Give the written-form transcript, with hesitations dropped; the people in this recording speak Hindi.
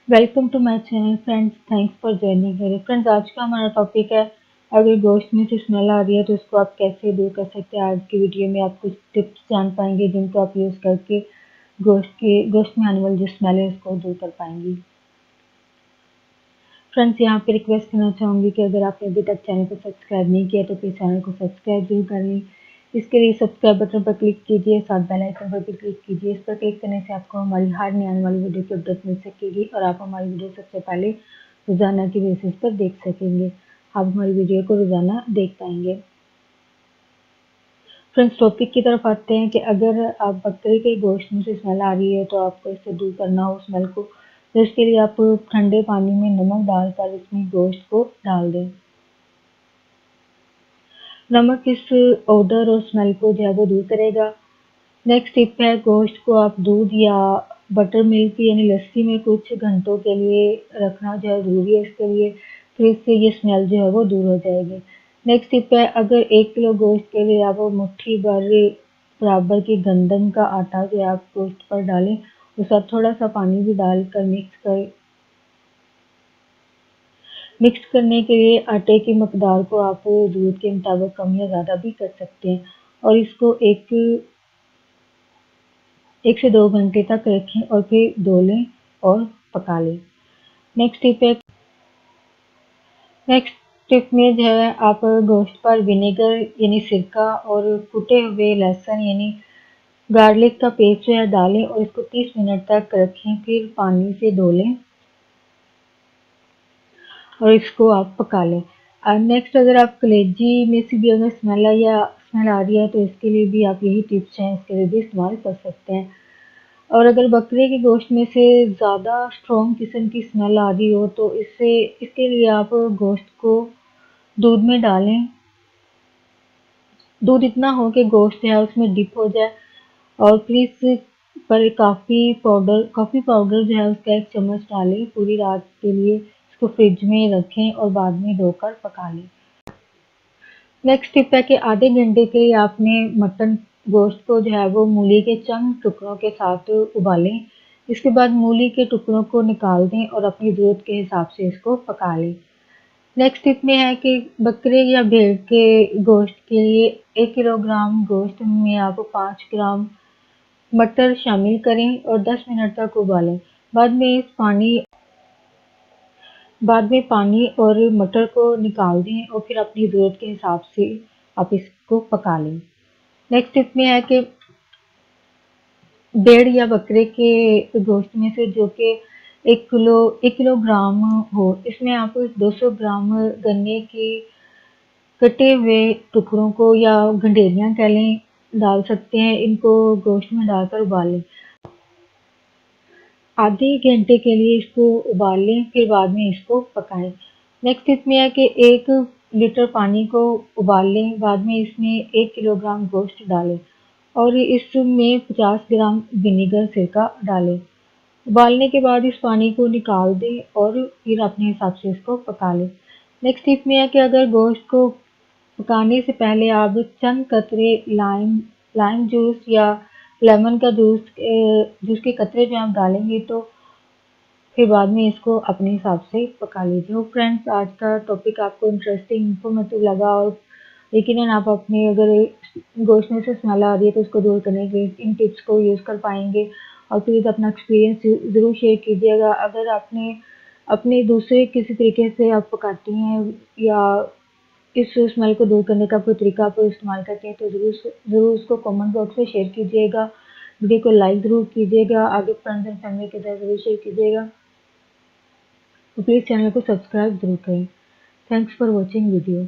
Welcome to my channel friends. Thanks for joining here friends. आज का हमारा टॉपिक है, अगर गोश्त में से स्मेल आ रही है तो उसको आप कैसे दूर कर सकते हैं। आज की वीडियो में आप कुछ टिप्स जान पाएंगे जिनको आप यूज़ करके गोश्त में आने वाली जो स्मेल है उसको दूर कर पाएंगी। फ्रेंड्स, यहाँ पे रिक्वेस्ट करना चाहूँगी कि अगर आपने अभी तक चैनल को सब्सक्राइब नहीं किया तो प्लीज़ चैनल को सब्सक्राइब जरूर कर लें। इसके लिए सब्सक्राइब बटन पर क्लिक कीजिए, साथ बेल आइकन पर भी क्लिक कीजिए। इस पर क्लिक करने से आपको हमारी हर नई आने वाली वीडियो की अपडेट मिल सकेगी और आप हमारी वीडियो सबसे पहले रोजाना की बेसिस पर देख सकेंगे। आप हमारी वीडियो को रोजाना देख पाएंगे। फ्रेंड्स, टॉपिक की तरफ आते हैं कि अगर आप बकरे के गोश्त में से स्मेल आ रही है तो आपको इससे दूर करना हो स्मेल को, तो इसके लिए आप ठंडे पानी में नमक डालकर इसमें गोश्त को डाल दें। नमक इस ओडर और स्मेल को जो है वो दूर करेगा। नेक्स्ट टिप है, गोश्त को आप दूध या बटर मिल्क यानी लस्सी में कुछ घंटों के लिए रखना जो है ज़रूरी है इसके लिए, फिर इससे ये स्मेल जो है वो दूर हो जाएगी। नेक्स्ट टिप है, अगर 1 किलो गोश्त के लिए आप मुट्ठी भर बराबर की गंदम का आटा जो है आप गोश्त पर डालें, उसके साथ थोड़ा सा पानी भी डालकर मिक्स करने के लिए आटे की मकदार को आप ज़रूरत के मुताबिक कम या ज़्यादा भी कर सकते हैं और इसको एक से 2 घंटे तक रखें और फिर धो लें और पका लें। नेक्स्ट टिप है नेक्स्ट टिप में जो है आप गोश्त पर विनेगर यानी सिरका और कुटे हुए लहसुन यानी गार्लिक का पेस्ट जो है डालें और इसको 30 मिनट तक रखें, फिर पानी से धो लें और इसको आप पका लें। नेक्स्ट, अगर आप कलेजी में से भी अगर स्मेल आ रही है तो इसके लिए भी आप यही टिप्स हैं, इसके लिए भी इस्तेमाल कर सकते हैं। और अगर बकरे के गोश्त में से ज़्यादा स्ट्रॉन्ग किस्म की स्मेल आ रही हो तो इसके लिए आप गोश्त को दूध में डालें। दूध इतना हो कि गोश्त है उसमें डिप हो जाए और फिर इस पर कॉफ़ी पाउडर जो है उसका 1 चम्मच डालें। पूरी रात के लिए इसको फ्रिज में रखें और बाद में धोकर पका लें। नेक्स्ट टिप है कि आधे घंटे के लिए आपने मटन गोश्त को जो है वो मूली के चंद टुकड़ों के साथ उबालें। इसके बाद मूली के टुकड़ों को निकाल दें और अपनी ज़रूरत के हिसाब से इसको पका लें। नेक्स्ट टिप में है कि बकरे या भेड़ के गोश्त के लिए 1 किलोग्राम गोश्त में आप 5 ग्राम मटर शामिल करें और 10 मिनट तक उबालें। बाद में इस पानी बाद में पानी और मटर को निकाल दें और फिर अपनी ज़रूरत के हिसाब से आप इसको पका लें। नेक्स्ट टिप में है कि भेड़ या बकरे के गोश्त में से जो कि 1 किलोग्राम हो, इसमें आप 200 ग्राम गन्ने के कटे हुए टुकड़ों को या गंडेरियां कह लें डाल सकते हैं। इनको गोश्त में डालकर उबालें। आधे घंटे के लिए इसको उबाल लें, फिर बाद में इसको पकाएं। नेक्स्ट इसमें है कि 1 लीटर पानी को उबाल लें, बाद में इसमें 1 किलोग्राम गोश्त डालें और इसमें 50 ग्राम विनेगर सिरका डालें। उबालने के बाद इस पानी को निकाल दें और फिर अपने हिसाब से इसको पका लें। नेक्स्ट टिप में है कि अगर गोश्त को पकाने से पहले आप चंद कतरे लाइम जूस या लेमन का जूस के कतरे जो आप डालेंगे तो फिर बाद में इसको अपने हिसाब से पका लीजिए। हो फ्रेंड्स, आज का टॉपिक आपको इंटरेस्टिंग इन्फॉर्मेटिव लगा और यकीनन आप अपने अगर गोश्त में से स्मेल आ रही है तो उसको दूर करने के लिए इन टिप्स को यूज़ कर पाएंगे। और प्लीज़ अपना एक्सपीरियंस ज़रूर शेयर कीजिएगा। अगर आपने अपने दूसरे किसी तरीके से आप पकाती हैं या इस स्मेल को दूर करने का कोई तरीका आप इस्तेमाल करते हैं तो ज़रूर उसको कमेंट बॉक्स में शेयर कीजिएगा। वीडियो को लाइक ज़रूर कीजिएगा, आगे फ्रेंड्स एंड फैमिली के साथ ज़रूर शेयर कीजिएगा। तो प्लीज़ चैनल को सब्सक्राइब ज़रूर करें। Thanks for watching video.